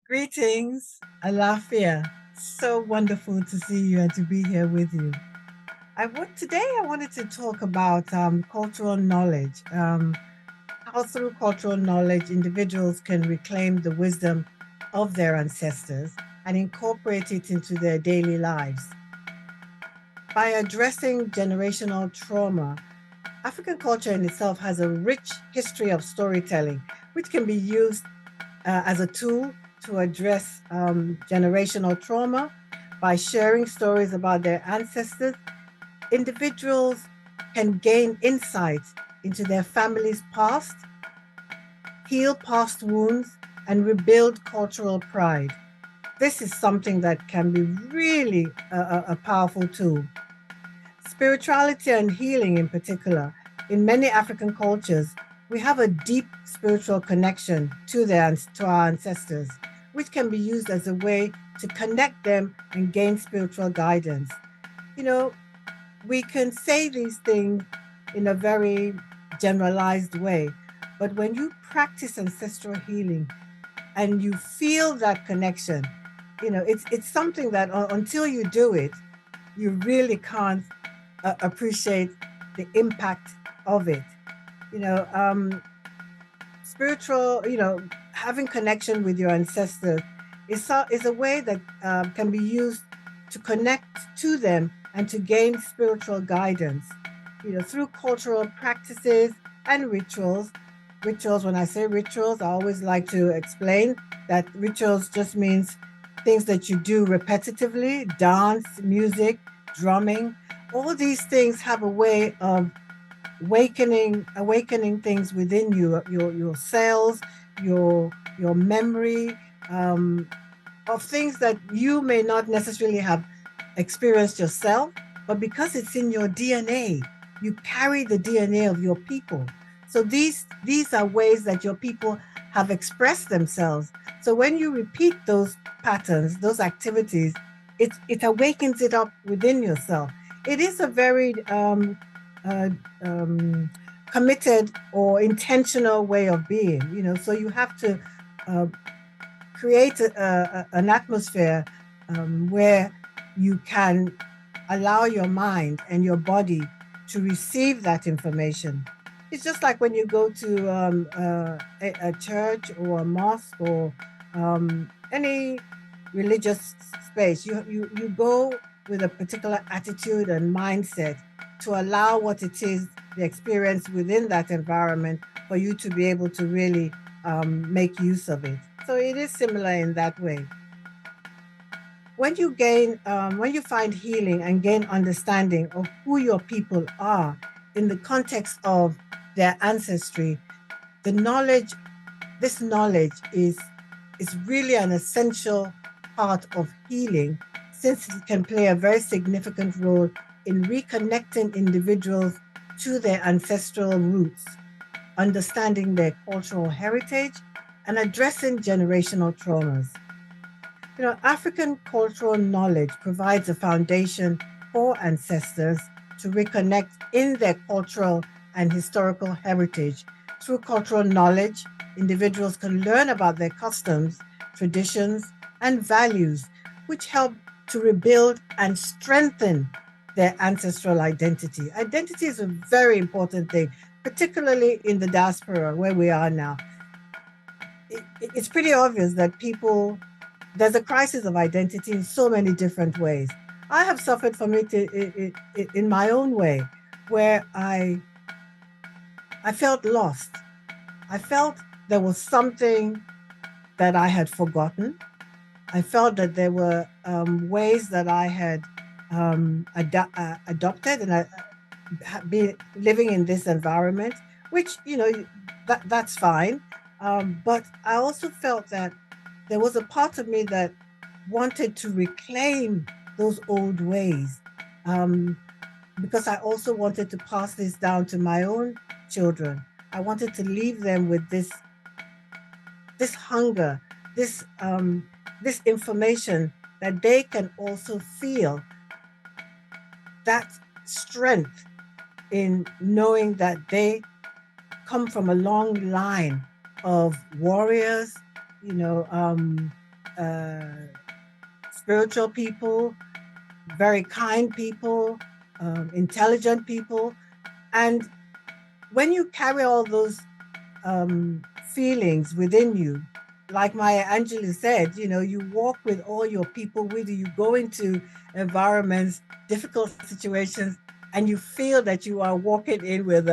Greetings, Alafia. So wonderful to see you and to be here with you. Today I wanted to talk about cultural knowledge. How through cultural knowledge individuals can reclaim the wisdom of their ancestors and incorporate it into their daily lives. By addressing generational trauma, African culture in itself has a rich history of storytelling, which can be used as a tool to address generational trauma by sharing stories about their ancestors. Individuals can gain insight into their family's past, heal past wounds, and rebuild cultural pride. This is something that can be really a powerful tool. Spirituality and healing, in particular, in many African cultures, we have a deep spiritual connection to our ancestors, which can be used as a way to connect them and gain spiritual guidance. You know, we can say these things in a very generalized way, but when you practice ancestral healing and you feel that connection, it's something that until you do it, you really can't appreciate the impact of it. You know, spiritual, having connection with your ancestors is a way that can be used to connect to them and to gain spiritual guidance. Through cultural practices and rituals. Rituals, when I say rituals, I always like to explain that rituals just means things that you do repetitively: dance, music, drumming. All these things have a way of awakening things within you, your cells, your memory, of things that you may not necessarily have experienced yourself, but because it's in your DNA, you carry the DNA of your people. So these are ways that your people have expressed themselves. So when you repeat those patterns, those activities, it awakens it up within yourself. It is a very uh, um, committed or intentional way of being. So you have to uh, create an atmosphere where you can allow your mind and your body to receive that information. It's just like when you go to a church or a mosque or any religious space. You go with a particular attitude and mindset to allow what it is, the experience within that environment, for you to be able to really make use of it. So it is similar in that way. When you find healing and gain understanding of who your people are in the context of their ancestry, the knowledge, this knowledge is really an essential part of healing, since it can play a very significant role in reconnecting individuals to their ancestral roots, understanding their cultural heritage, and addressing generational traumas. African cultural knowledge provides a foundation for ancestors to reconnect in their cultural and historical heritage. Through cultural knowledge, individuals can learn about their customs, traditions, and values, which help to rebuild and strengthen their ancestral identity. Identity is a very important thing, particularly in the diaspora where we are now. It's pretty obvious that there's a crisis of identity in so many different ways. I have suffered from it in my own way, where I felt lost. I felt there was something that I had forgotten. I felt that there were ways that I had adopted, and been living in this environment, which that's fine. But I also felt that there was a part of me that wanted to reclaim those old ways, um, because I also wanted to pass this down to my own children. I wanted to leave them with this hunger, this information, that they can also feel that strength in knowing that they come from a long line of warriors, you know, um, uh, spiritual people, very kind people, intelligent people. And when you carry all those feelings within you, like Maya Angelou said, you walk with all your people with you. You go into environments, difficult situations, and you feel that you are walking in with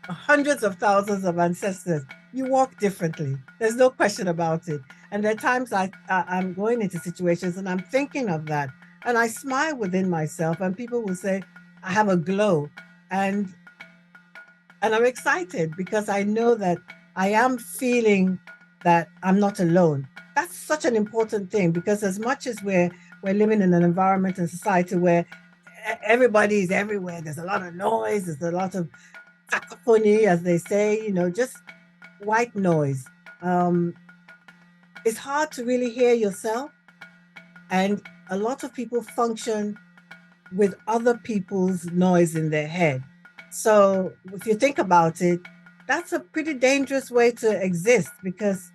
hundreds of thousands of ancestors. You walk differently. There's no question about it. And there are times I'm going into situations and I'm thinking of that, and I smile within myself, and people will say, I have a glow. And I'm excited because I know that I am feeling that I'm not alone. That's such an important thing, because as much as we're living in an environment and society where everybody is everywhere, there's a lot of noise, there's a lot of cacophony, as they say, just white noise. Um, it's hard to really hear yourself, and a lot of people function with other people's noise in their head. So if you think about it, that's a pretty dangerous way to exist, because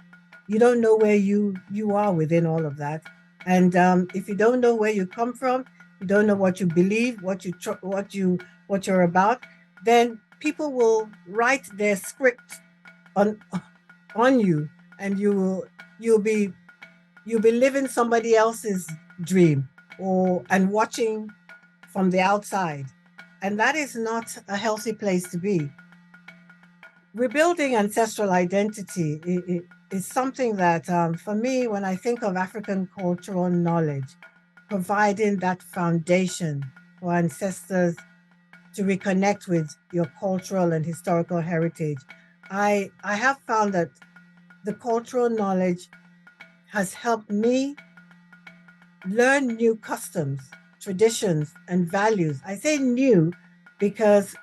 you don't know where you are within all of that. And if you don't know where you come from, you don't know what you believe, what you're about, then people will write their script on on you, and you'll be you'll be living somebody else's dream, or and watching from the outside. And that is not a healthy place to be. Rebuilding ancestral identity is something that, for me, when I think of African cultural knowledge, providing that foundation for ancestors to reconnect with your cultural and historical heritage, I have found that the cultural knowledge has helped me learn new customs, traditions, and values. I say new because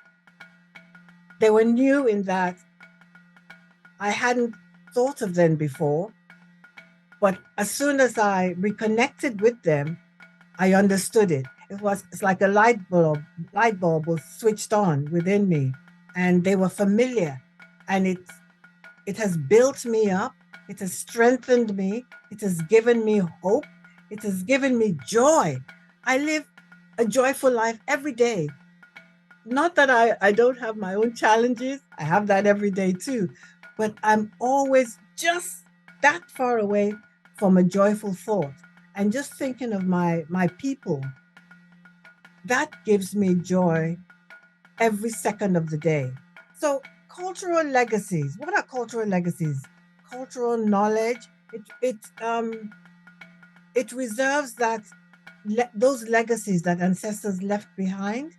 they were new in that I hadn't thought of them before. But as soon as I reconnected with them, I understood it. It's like a light bulb was switched on within me, and they were familiar. And it has built me up, it has strengthened me, it has given me hope, it has given me joy. I live a joyful life every day. Not that I don't have my own challenges, I have that every day too, but I'm always just that far away from a joyful thought. And just thinking of my people, that gives me joy every second of the day. So, cultural legacies. What are cultural legacies? Cultural knowledge. It reserves those legacies that ancestors left behind,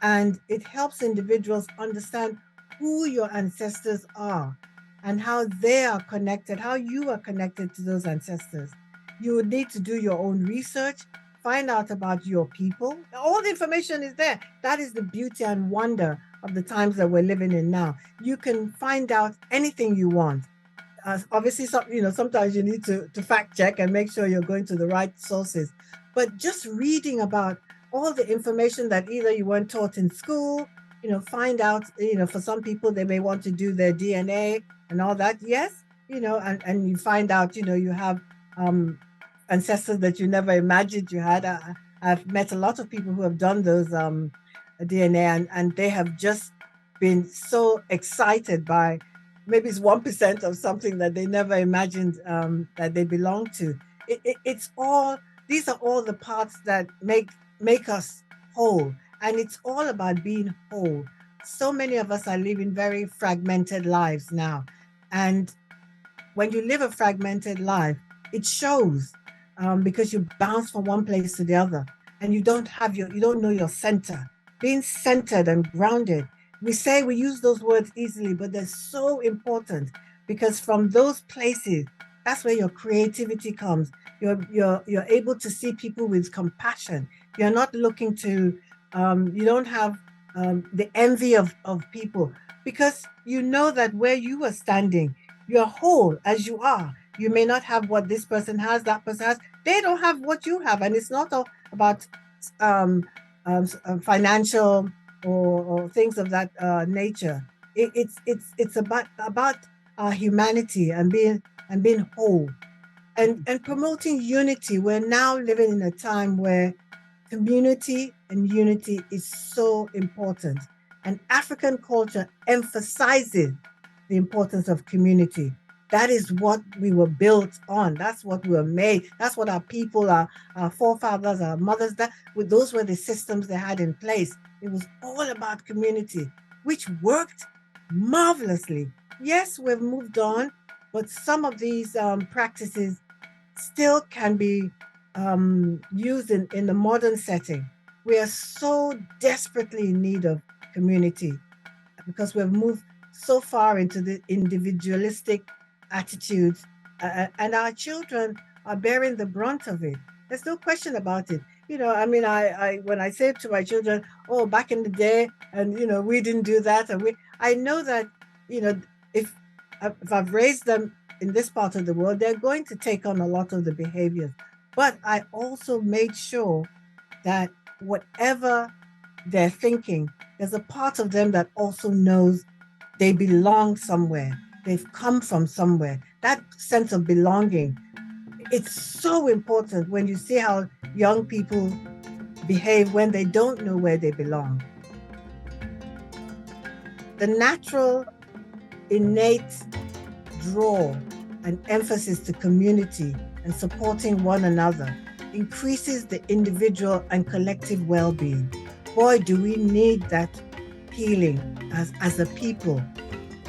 and it helps individuals understand who your ancestors are and how they are connected, how you are connected to those ancestors. You would need to do your own research, find out about your people. All the information is there. That is the beauty and wonder of the times that we're living in now. You can find out anything you want. Obviously, sometimes you need to fact check and make sure you're going to the right sources. But just reading about all the information that either you weren't taught in school, find out, for some people, they may want to do their DNA and all that. Yes, and you find out, you have um, ancestors that you never imagined you had. I've met a lot of people who have done those DNA, and they have just been so excited by maybe it's 1% of something that they never imagined that they belong to. It's all, these are all the parts that make us whole, and it's all about being whole. So many of us are living very fragmented lives now, and when you live a fragmented life, it shows, because you bounce from one place to the other, and you don't know your center. Being centered and grounded. We use those words easily, but they're so important, because from those places, that's where your creativity comes. You're able to see people with compassion. You're not looking to, you don't have the envy of people, because you know that where you are standing, you're whole as you are. You may not have what this person has, that person has. They don't have what you have. And it's not all about um, financial or things of that nature. It's about our humanity and being whole. and promoting unity. We're now living in a time where community and unity is so important. And African culture emphasizes the importance of community. That is what we were built on. That's what we were made. That's what our people, our forefathers, our mothers, those were the systems they had in place. It was all about community, which worked marvelously. Yes, we've moved on, but some of these practices still can be used in the modern setting. We are so desperately in need of community because we've moved so far into the individualistic attitudes, and our children are bearing the brunt of it. There's no question about it. I mean, I when I say to my children, "Oh, back in the day, and we didn't do that," I know that, you know, if if I've raised them in this part of the world, they're going to take on a lot of the behaviors. But I also made sure that whatever they're thinking, there's a part of them that also knows they belong somewhere. They've come from somewhere. That sense of belonging, it's so important when you see how young people behave when they don't know where they belong. The natural, innate draw and emphasis to community and supporting one another increases the individual and collective well-being. Boy, do we need that healing as a people,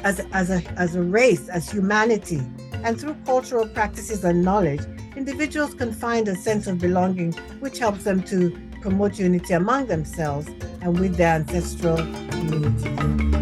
as a race, as humanity. And through cultural practices and knowledge, individuals can find a sense of belonging, which helps them to promote unity among themselves and with their ancestral communities.